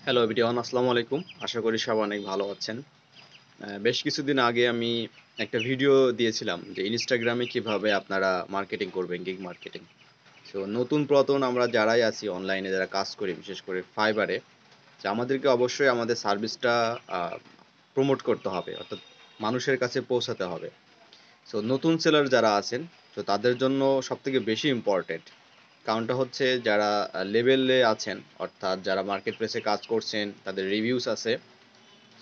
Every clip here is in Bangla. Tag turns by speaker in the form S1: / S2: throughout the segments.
S1: হ্যালো এভরিওয়ান, আসসালামু আলাইকুম। আশা করি সবাই অনেক ভালো আছেন। বেশ কিছুদিন আগে আমি একটা ভিডিও দিয়েছিলাম যে ইনস্টাগ্রামে কিভাবে আপনারা মার্কেটিং করবেন, গিগ মার্কেটিং। সো নতুন পুরাতন আমরা যারাই আছি অনলাইনে যারা কাজ করি, বিশেষ করে ফাইবারে, যে আমাদেরকে অবশ্যই আমাদের সার্ভিসটা প্রমোট করতে হবে, অর্থাৎ মানুষের কাছে পৌঁছাতে হবে। সো নতুন সেলার যারা আছেন, তো তাদের জন্য সবথেকে বেশি ইম্পর্টেন্ট কারণটা হচ্ছে যারা লেভেলে আছেন, অর্থাৎ যারা মার্কেট প্লেসে কাজ করছেন, তাদের রিভিউস আছে।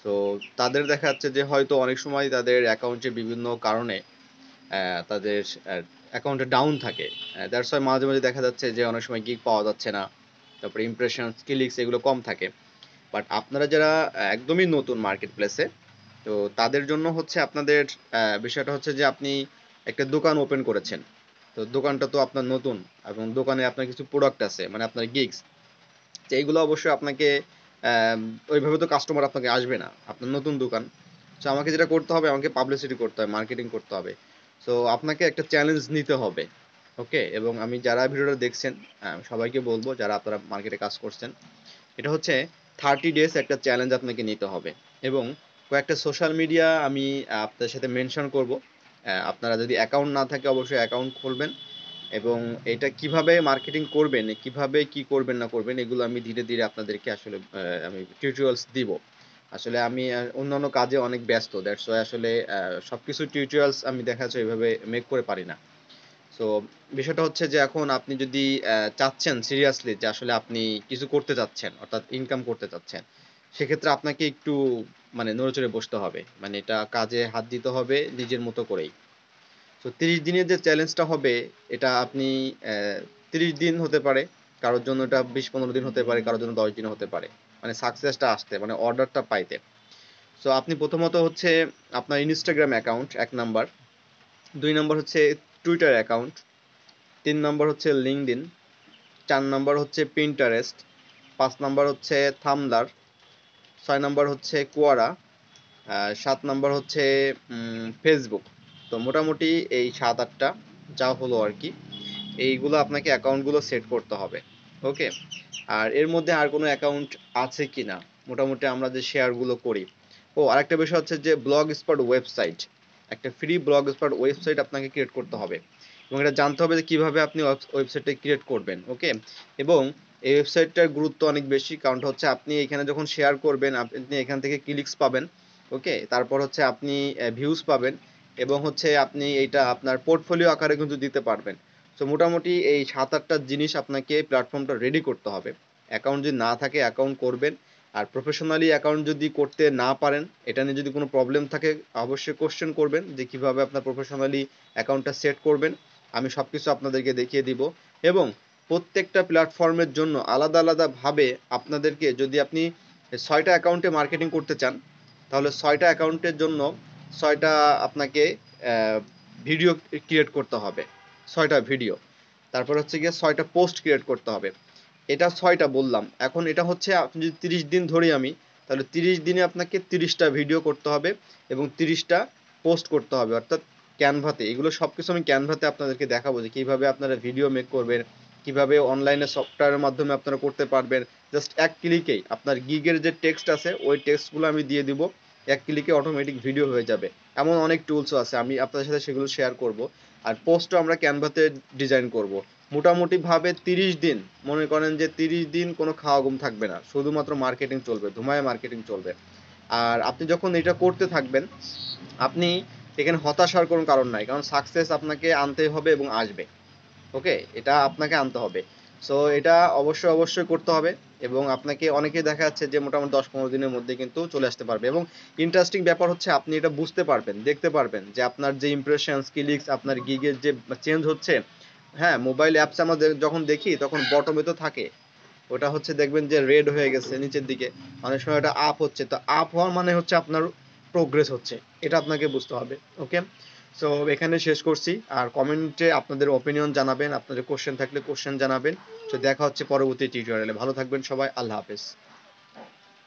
S1: তো তাদের দেখা যাচ্ছে যে হয়তো অনেক সময় তাদের অ্যাকাউন্টে বিভিন্ন কারণে তাদের অ্যাকাউন্টে ডাউন থাকে। দ্যাটস ওয়াই মাঝে মাঝে দেখা যাচ্ছে যে অনেক সময় গিগ পাওয়া যাচ্ছে না, তারপরে ইমপ্রেশন ক্লিকস এগুলো কম থাকে। বাট আপনারা যারা একদমই নতুন মার্কেট প্লেসে, তো তাদের জন্য হচ্ছে আপনাদের বিষয়টা হচ্ছে যে আপনি একটা দোকান ওপেন করেছেন। তো দোকানটা তো আপনার নতুন, এবং দোকানে আপনার কিছু প্রোডাক্ট আছে, মানে আপনার গিগস, তো এইগুলো অবশ্যই আপনাকে আম ওইভাবে তো কাস্টমার আপনাকে আসবে না। আপনার নতুন দোকান। সো আমাকে যেটা করতে হবে, আমাকে পাবলিসিটি করতে হবে, মার্কেটিং করতে হবে। সো আপনাকে একটা চ্যালেঞ্জ নিতে হবে। ওকে? এবং আমি যারা ভিডিওটা দেখছেন, সবাইকে বলব যারা আপনারা মার্কেটে কাজ করছেন, এটা হচ্ছে 30 ডেজ একটা চ্যালেঞ্জ আপনাকে নিতে হবে। এবং কয়েকটা সোশ্যাল মিডিয়া আমি আপনাদের সাথে মেনশন করব। আপনারা যদি অ্যাকাউন্ট না থাকে অবশ্যই অ্যাকাউন্ট খুলবেন, এবং এটা কিভাবে মার্কেটিং করবেন, কিভাবে কি করবেন না করবেন, এগুলো আমি ধীরে ধীরে আপনাদেরকে আসলে আমি টিউটোরিয়ালস দিব। আসলে আমি অন্যান্য কাজে অনেক ব্যস্ত, দ্যাটস ওয়াই আসলে সবকিছু টিউটোরিয়ালস আমি দেখা যাচ্ছে এইভাবে মেক করে পারি না। সো বিষয়টা হচ্ছে যে এখন আপনি যদি চাচ্ছেন সিরিয়াসলি যে আসলে আপনি কিছু করতে চাচ্ছেন, অর্থাৎ ইনকাম করতে চাচ্ছেন, সেক্ষেত্রে আপনাকে একটু মানে নড়েচড়ে বসতে হবে, মানে এটা কাজে হাত দিতে হবে নিজের মতো করেই। তো 30 দিনের যে চ্যালেঞ্জটা হবে, এটা আপনি 30 দিন হতে পারে, কারোর জন্য এটা 20-15 দিন হতে পারে, কারোর জন্য 10 দিন হতে পারে, মানে সাকসেসটা আসতে, মানে অর্ডারটা পাইতে। সো আপনি প্রথমত হচ্ছে আপনার ইনস্টাগ্রাম অ্যাকাউন্ট 1 নাম্বার, 2 নাম্বার হচ্ছে টুইটার অ্যাকাউন্ট, 3 নাম্বার হচ্ছে লিঙ্কডইন, 4 নাম্বার হচ্ছে পিন্টারেস্ট, 5 নাম্বার হচ্ছে থামলার, 6 নাম্বার হচ্ছে কোয়ারা, 7 নাম্বার হচ্ছে ফেসবুক। তো মোটামুটি এই 7-8টা যা হলো আর কি, এইগুলো আপনাকে অ্যাকাউন্টগুলো সেট করতে হবে। ওকে? আর এর মধ্যে আর কোনো অ্যাকাউন্ট আছে কিনা, মোটামুটি আমরা যে শেয়ারগুলো করি। ও আরেকটা বিষয় হচ্ছে যে ব্লগ স্পট ওয়েবসাইট, একটা ফ্রি ব্লগ স্পট ওয়েবসাইট আপনাকে ক্রিয়েট করতে হবে, এবং এটা জানতে হবে যে কিভাবে আপনি ওয়েবসাইটটা ক্রিয়েট করবেন। ওকে? এবং এই ওয়েবসাইটটার গুরুত্ব অনেক বেশি, কারণটা হচ্ছে আপনি এখানে যখন শেয়ার করবেন আপনি এখান থেকে ক্লিকস পাবেন। ওকে? তারপর হচ্ছে আপনি ভিউজ পাবেন, এবং হচ্ছে আপনি এইটা আপনার পোর্টফোলিও আকারে কিন্তু দিতে পারবেন। সো মোটামুটি এই 7-8টা জিনিস আপনাকে প্ল্যাটফর্মটা রেডি করতে হবে। অ্যাকাউন্ট যদি না থাকে অ্যাকাউন্ট করবেন। আর প্রফেশনালি অ্যাকাউন্ট যদি করতে না পারেন, এটা নিয়ে যদি কোনো প্রবলেম থাকে, অবশ্যই কোশ্চেন করবেন যে কিভাবে আপনার প্রফেশনালি অ্যাকাউন্টটা সেট করবেন। আমি সবকিছু আপনাদেরকে দেখিয়ে দিব। এবং প্রত্যেকটা প্ল্যাটফর্মের জন্য আলাদা আলাদাভাবে আপনাদেরকে, যদি আপনি 6টা অ্যাকাউন্টে মার্কেটিং করতে চান, তাহলে 6টা অ্যাকাউন্টের জন্য 6টা আপনাকে ভিডিও ক্রিয়েট করতে হবে, 6টা ভিডিও। তারপর হচ্ছে গিয়ে 6টা পোস্ট ক্রিয়েট করতে হবে। এটা 6টা বললাম। এখন এটা হচ্ছে আপনি যদি 30 দিন ধরি আমি, তাহলে 30 দিনে আপনাকে 30টা ভিডিও করতে হবে, এবং 30টা পোস্ট করতে হবে, অর্থাৎ ক্যানভাতে। এগুলো সবকিছু আমি ক্যানভাতে আপনাদেরকে দেখাবো যে কিভাবে আপনারা ভিডিও মেক করবেন, কিভাবে অনলাইনে সফটওয়্যারের মাধ্যমে আপনারা করতে পারবেন। জাস্ট এক ক্লিকেই আপনার গিগের যে টেক্সট আছে ওই টেক্সটগুলো আমি দিয়ে দিব, এক ক্লিকে অটোমেটিক ভিডিও হয়ে যাবে। এমন অনেক টুলসও আছে, আমি আপনাদের সাথে সেগুলো শেয়ার করব। আর পোস্টও আমরা ক্যানভাতে ডিজাইন করব। মোটামুটিভাবে 30 দিন, মনে করেন যে 30 দিন কোনো খাওয়া ঘুম থাকবে না, শুধুমাত্র মার্কেটিং চলবে, ধুমায় মার্কেটিং চলবে। আর আপনি যখন এটা করতে থাকবেন, আপনি এখানে হতাশ হওয়ার কোনো কারণ নাই, কারণ সাকসেস আপনাকে আনতে হবে এবং আসবে। ওকে? এটা আপনাকে আনতে হবে। সো এটা অবশ্যই অবশ্যই করতে হবে। এবং আপনাকে অনেকেই দেখা যাচ্ছে যে মোটামুটি 10-15 দিনের মধ্যে কিন্তু চলে আসতে পারবে। এবং ইন্টারেস্টিং ব্যাপার হচ্ছে আপনি এটা বুঝতে পারবেন, দেখতে পারবেন যে আপনার যে ইমপ্রেশন ক্লিকস, আপনার গিগের যে চেঞ্জ হচ্ছে। হ্যাঁ, মোবাইল অ্যাপস আমাদের যখন দেখি তখন বটমে তো থাকে, ওটা হচ্ছে দেখবেন যে রেড হয়ে গেছে নিচের দিকে, অনেক সময় এটা আপ হচ্ছে, তো আপ হওয়ার মানে হচ্ছে আপনার প্রোগ্রেস হচ্ছে, এটা আপনাকে বুঝতে হবে। ওকে? সো এখানে শেষ করছি। আর কমেন্টে আপনাদের ওপিনিয়ন জানাবেন, আপনাদের কোশ্চেন থাকলে কোশ্চেন জানাবেন। তো দেখা হচ্ছে পরবর্তী টিউটোরিয়ালে। ভালো থাকবেন সবাই, আল্লাহ হাফেজ।